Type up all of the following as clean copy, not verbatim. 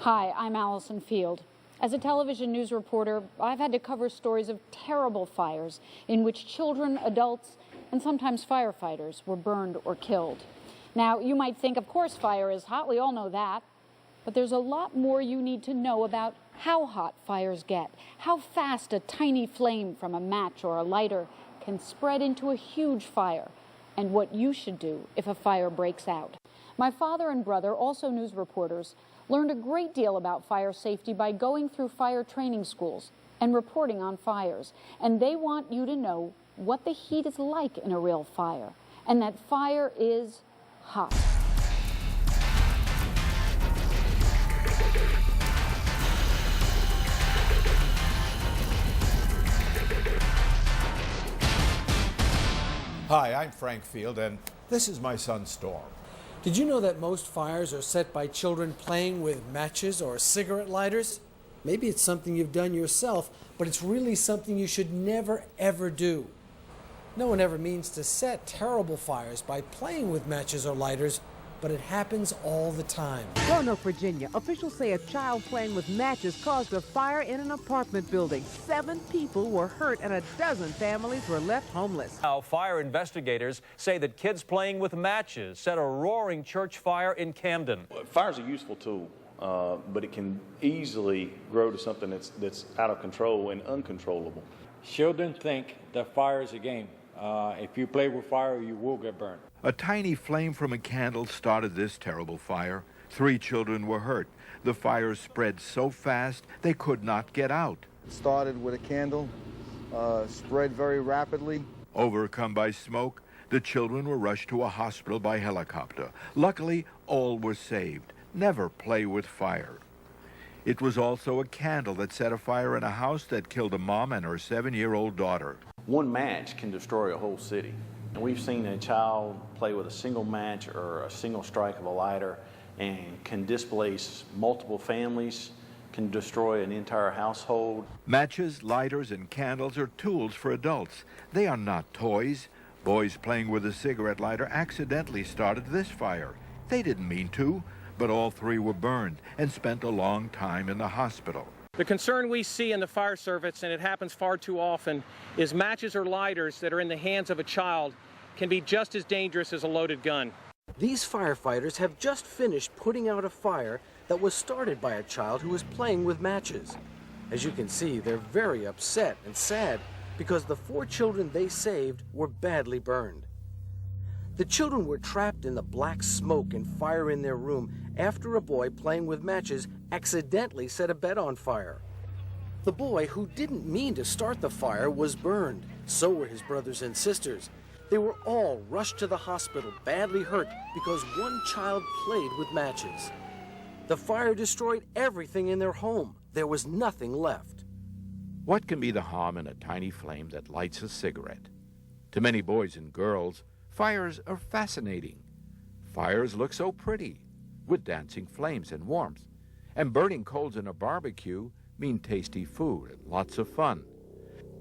Hi, I'm Allison Field. As a television news reporter, I've had to cover stories of terrible fires in which children, adults, and sometimes firefighters were burned or killed. Now, you might think, of course, fire is hot. We all know that. But there's a lot more you need to know about how hot fires get, how fast a tiny flame from a match or a lighter can spread into a huge fire, and what you should do if a fire breaks out. My father and brother, also news reporters, learned a great deal about fire safety by going through fire training schools and reporting on fires. And they want you to know what the heat is like in a real fire, and that fire is hot. Hi, I'm Frank Field, and this is my son Storm. Did you know that most fires are set by children playing with matches or cigarette lighters? Maybe it's something you've done yourself, but it's really something you should never, ever do. No one ever means to set terrible fires by playing with matches or lighters, but it happens all the time. Roanoke, Virginia. Officials say a child playing with matches caused a fire in an apartment building. 7 people were hurt and a dozen families were left homeless. Now, fire investigators say that kids playing with matches set a roaring church fire in Camden. Fire's a useful tool, but it can easily grow to something that's out of control and uncontrollable. Children think that fire is a game. If you play with fire, you will get burned. A tiny flame from a candle started this terrible fire. 3 children were hurt. The fire spread so fast they could not get out. It started with a candle, spread very rapidly. Overcome by smoke, the children were rushed to a hospital by helicopter. Luckily, all were saved. Never play with fire. It was also a candle that set a fire in a house that killed a mom and her 7-year-old daughter. One match can destroy a whole city. And we've seen a child play with a single match or a single strike of a lighter and can displace multiple families, can destroy an entire household. Matches, lighters, and candles are tools for adults. They are not toys. Boys playing with a cigarette lighter accidentally started this fire. They didn't mean to, but all 3 were burned and spent a long time in the hospital. The concern we see in the fire service, and it happens far too often, is matches or lighters that are in the hands of a child can be just as dangerous as a loaded gun. These firefighters have just finished putting out a fire that was started by a child who was playing with matches. As you can see, they're very upset and sad because the 4 children they saved were badly burned. The children were trapped in the black smoke and fire in their room after a boy playing with matches accidentally set a bed on fire. The boy, who didn't mean to start the fire, was burned. So were his brothers and sisters. They were all rushed to the hospital, badly hurt, because one child played with matches. The fire destroyed everything in their home. There was nothing left. What can be the harm in a tiny flame that lights a cigarette? To many boys and girls, fires are fascinating. Fires look so pretty, with dancing flames and warmth. And burning coals in a barbecue mean tasty food and lots of fun.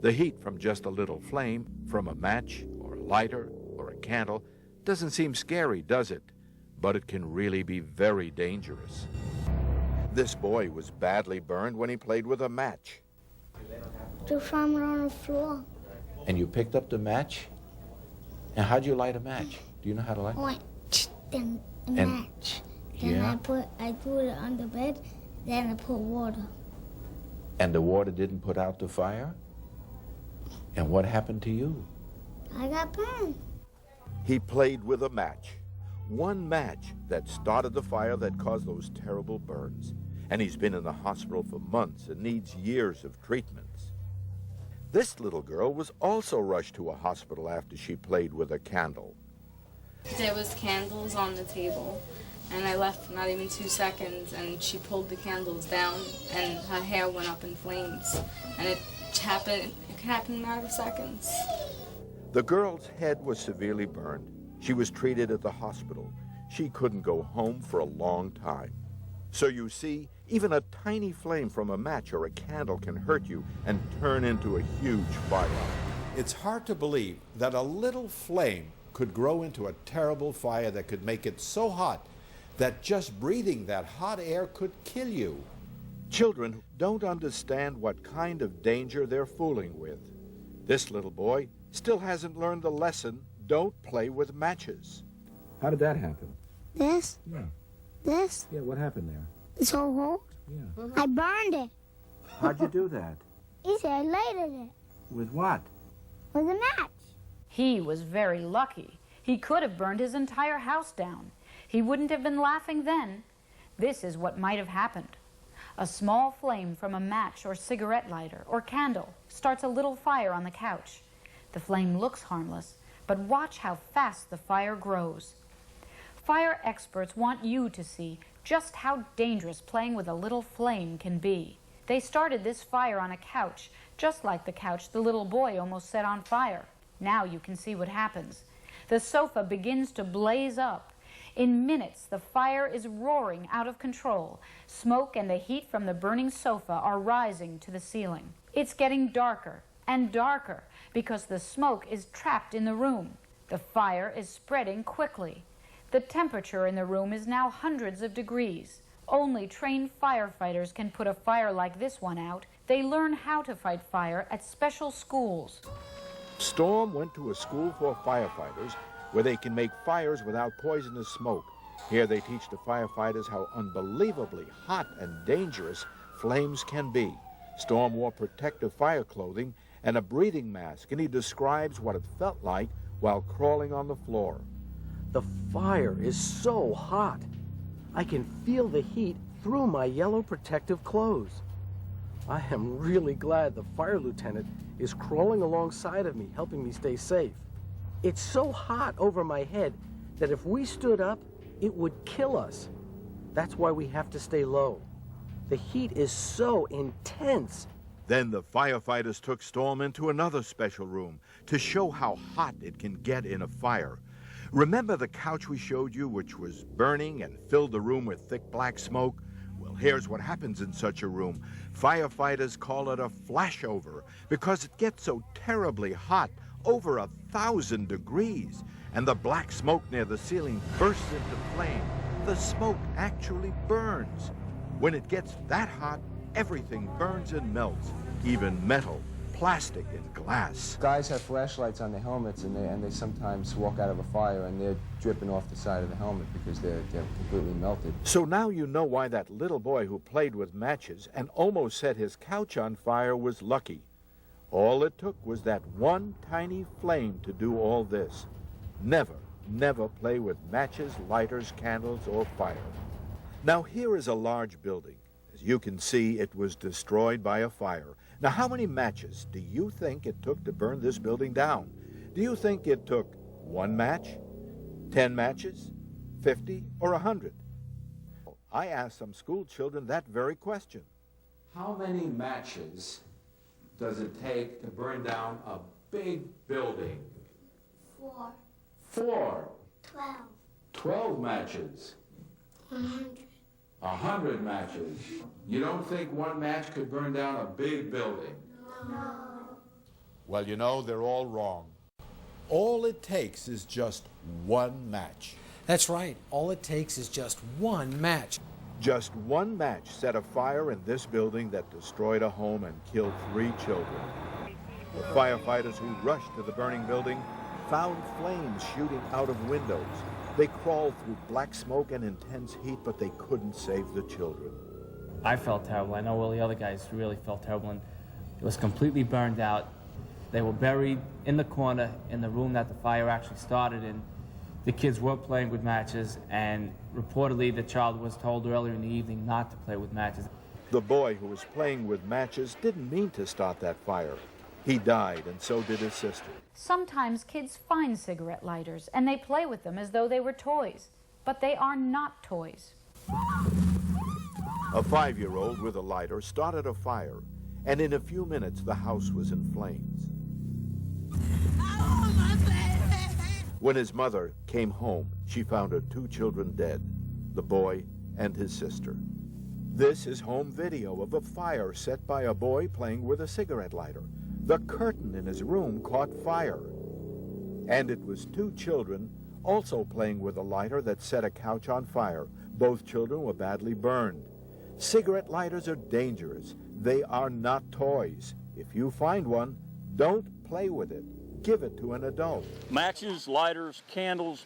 The heat from just a little flame, from a match or a lighter or a candle, doesn't seem scary, does it? But it can really be very dangerous. This boy was badly burned when he played with a match. To find it on the floor. And you picked up the match? And how'd you light a match? Do you know how to light? Then a match. Then yeah. I put it on the bed, then I put water. And the water didn't put out the fire? And what happened to you? I got burned. He played with a match. One match that started the fire that caused those terrible burns. And he's been in the hospital for months and needs years of treatments. This little girl was also rushed to a hospital after she played with a candle. There was candles on the table, and I left not even 2 seconds, and she pulled the candles down, and her hair went up in flames. And it happened in a matter of seconds. The girl's head was severely burned. She was treated at the hospital. She couldn't go home for a long time. So you see, even a tiny flame from a match or a candle can hurt you and turn into a huge fire. It's hard to believe that a little flame could grow into a terrible fire that could make it so hot that just breathing that hot air could kill you. Children don't understand what kind of danger they're fooling with. This little boy still hasn't learned the lesson, don't play with matches. How did that happen? This? Yeah. This? Yeah, what happened there? It's so hot. Yeah. I burned it. How'd you do that? Easy, I lighted it With what? with a match. He was very lucky. He could have burned his entire house down. He wouldn't have been laughing then. This is what might have happened. A small flame from a match or cigarette lighter or candle starts a little fire on the couch. The flame looks harmless, but watch how fast the fire grows. Fire experts want you to see just how dangerous playing with a little flame can be. They started this fire on a couch, just like the couch the little boy almost set on fire. Now you can see what happens. The sofa begins to blaze up. In minutes, the fire is roaring out of control. Smoke and the heat from the burning sofa are rising to the ceiling. It's getting darker and darker because the smoke is trapped in the room. The fire is spreading quickly. The temperature in the room is now hundreds of degrees. Only trained firefighters can put a fire like this one out. They learn how to fight fire at special schools. Storm went to a school for firefighters where they can make fires without poisonous smoke. Here they teach the firefighters how unbelievably hot and dangerous flames can be. Storm wore protective fire clothing and a breathing mask, and he describes what it felt like while crawling on the floor. The fire is so hot. I can feel the heat through my yellow protective clothes. I am really glad the fire lieutenant is crawling alongside of me, helping me stay safe. It's so hot over my head that if we stood up, it would kill us. That's why we have to stay low. The heat is so intense. Then the firefighters took Storm into another special room to show how hot it can get in a fire. Remember the couch we showed you, which was burning and filled the room with thick black smoke? Well, here's what happens in such a room. Firefighters call it a flashover because it gets so terribly hot, over 1,000 degrees, and the black smoke near the ceiling bursts into flame. The smoke actually burns. When it gets that hot, everything burns and melts, even metal, plastic, and glass. Guys have flashlights on their helmets, and they sometimes walk out of a fire and they're dripping off the side of the helmet because they're completely melted. So now you know why that little boy who played with matches and almost set his couch on fire was lucky. All it took was that one tiny flame to do all this. Never, never play with matches, lighters, candles, or fire. Now here is a large building. As you can see, it was destroyed by a fire. Now, how many matches do you think it took to burn this building down? Do you think it took 1 match, 10 matches, 50, or 100? I asked some school children that very question. How many matches does it take to burn down a big building? 4, 4. 12, 12 matches. 100. 100 matches. You don't think 1 match could burn down a big building? No. Well, you know, they're all wrong. All it takes is just 1 match. That's right. All it takes is just 1 match. Just 1 match set a fire in this building that destroyed a home and killed 3 children. The firefighters who rushed to the burning building found flames shooting out of windows. They crawled through black smoke and intense heat, but they couldn't save the children. I felt terrible. I know all the other guys really felt terrible, and it was completely burned out. They were buried in the corner in the room that the fire actually started in. The kids were playing with matches, and reportedly the child was told earlier in the evening not to play with matches. The boy who was playing with matches didn't mean to start that fire. He died, and so did his sister. Sometimes kids find cigarette lighters and they play with them as though they were toys, but they are not toys. A 5-year-old with a lighter started a fire, and in a few minutes the house was in flames. When his mother came home, she found her 2 children dead, the boy and his sister. This is home video of a fire set by a boy playing with a cigarette lighter. The curtain in his room caught fire. And it was 2 children also playing with a lighter that set a couch on fire. Both children were badly burned. Cigarette lighters are dangerous. They are not toys. If you find one, don't play with it. Give it to an adult. Matches, lighters, candles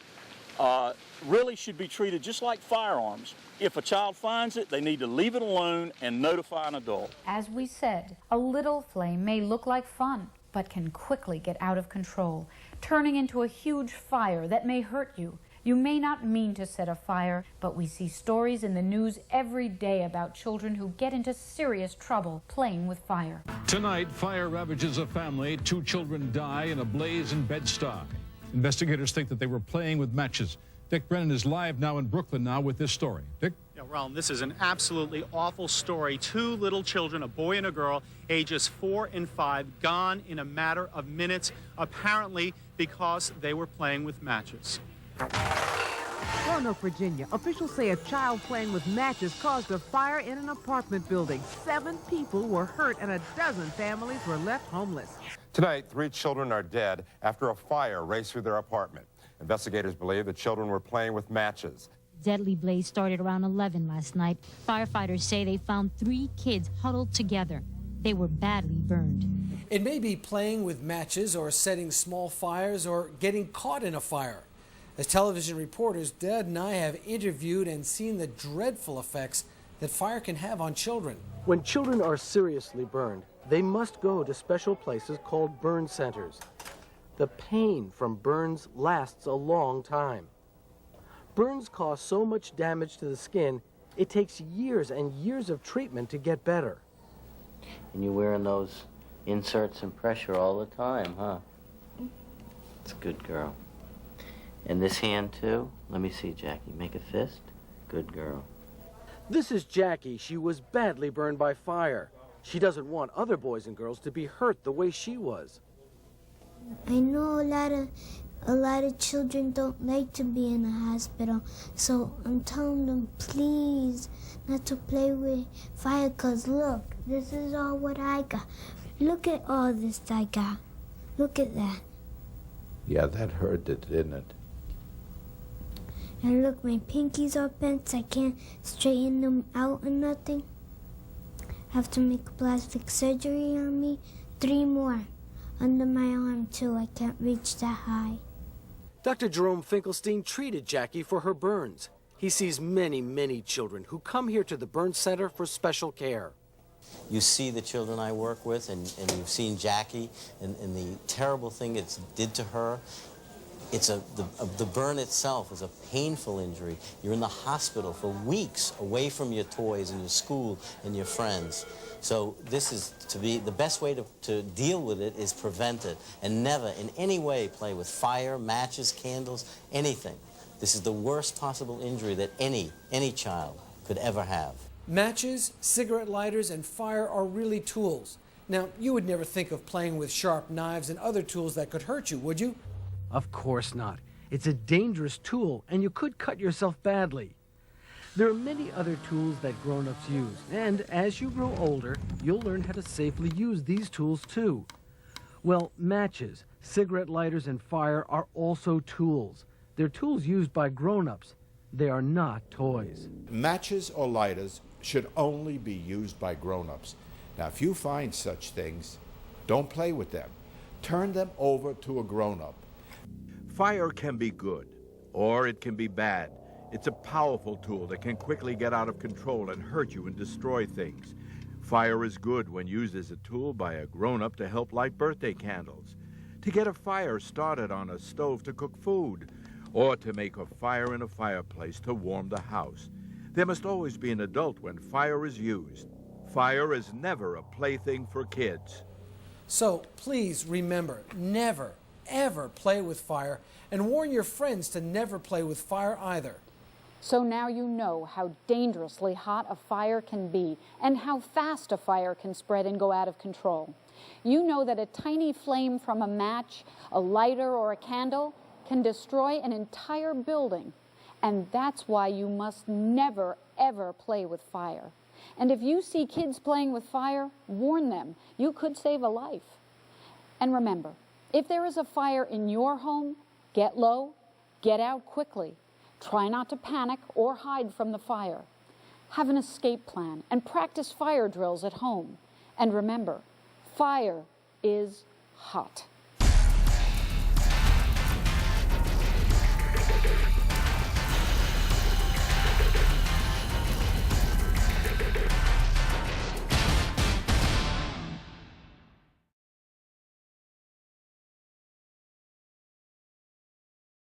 really should be treated just like firearms. If a child finds it, they need to leave it alone and notify an adult. As we said, a little flame may look like fun, but can quickly get out of control, turning into a huge fire that may hurt you. You may not mean to set a fire, but we see stories in the news every day about children who get into serious trouble playing with fire. Tonight, fire ravages a family. 2 children die in a blaze in Bed-Stuy. Investigators think that they were playing with matches. Dick Brennan is live now in Brooklyn now with this story. Dick? Yeah, Ralph, this is an absolutely awful story. 2 little children, a boy and a girl, ages 4 and 5, gone in a matter of minutes, apparently because they were playing with matches. Roanoke, Virginia. Officials say a child playing with matches caused a fire in an apartment building. 7 people were hurt and a dozen families were left homeless. Tonight, 3 children are dead after a fire raced through their apartment. Investigators believe the children were playing with matches. Deadly blaze started around 11 last night. Firefighters say they found 3 kids huddled together. They were badly burned. It may be playing with matches or setting small fires or getting caught in a fire. As television reporters, Dad and I have interviewed and seen the dreadful effects that fire can have on children. When children are seriously burned, they must go to special places called burn centers. The pain from burns lasts a long time. Burns cause so much damage to the skin, it takes years and years of treatment to get better. And you're wearing those inserts and pressure all the time, huh? It's a good girl. And this hand, too? Let me see, Jackie. Make a fist. Good girl. This is Jackie. She was badly burned by fire. She doesn't want other boys and girls to be hurt the way she was. I know a lot of children don't like to be in a hospital, so I'm telling them, please, not to play with fire, because look, this is all what I got. Look at all this I got. Look at that. Yeah, that hurt, didn't it? And look, my pinkies are bent. I can't straighten them out or nothing. Have to make plastic surgery on me. 3 more. Under my arm, too. I can't reach that high. Dr. Jerome Finkelstein treated Jackie for her burns. He sees many, many children who come here to the burn center for special care. You see the children I work with, and you've seen Jackie, and the terrible thing it did to her. The burn itself is a painful injury. You're in the hospital for weeks away from your toys and your school and your friends. So this is the best way to deal with it is prevent it and never in any way play with fire, matches, candles, anything. This is the worst possible injury that any child could ever have. Matches, cigarette lighters, and fire are really tools. Now, you would never think of playing with sharp knives and other tools that could hurt you, would you? Of course not. It's a dangerous tool, and you could cut yourself badly. There are many other tools that grown-ups use, and as you grow older, you'll learn how to safely use these tools too. Well, matches, cigarette lighters, and fire are also tools. They're tools used by grown-ups. They are not toys. Matches or lighters should only be used by grown-ups. Now, if you find such things, don't play with them. Turn them over to a grown-up. Fire can be good, or it can be bad. It's a powerful tool that can quickly get out of control and hurt you and destroy things. Fire is good when used as a tool by a grown-up to help light birthday candles, to get a fire started on a stove to cook food, or to make a fire in a fireplace to warm the house. There must always be an adult when fire is used. Fire is never a plaything for kids. So please remember, never, ever play with fire, and warn your friends to never play with fire either. So now you know how dangerously hot a fire can be and how fast a fire can spread and go out of control. You know that a tiny flame from a match, a lighter, or a candle can destroy an entire building. And that's why you must never, ever play with fire. And if you see kids playing with fire, warn them. You could save a life. And remember, if there is a fire in your home, get low, get out quickly. Try not to panic or hide from the fire. Have an escape plan and practice fire drills at home. And remember, fire is hot.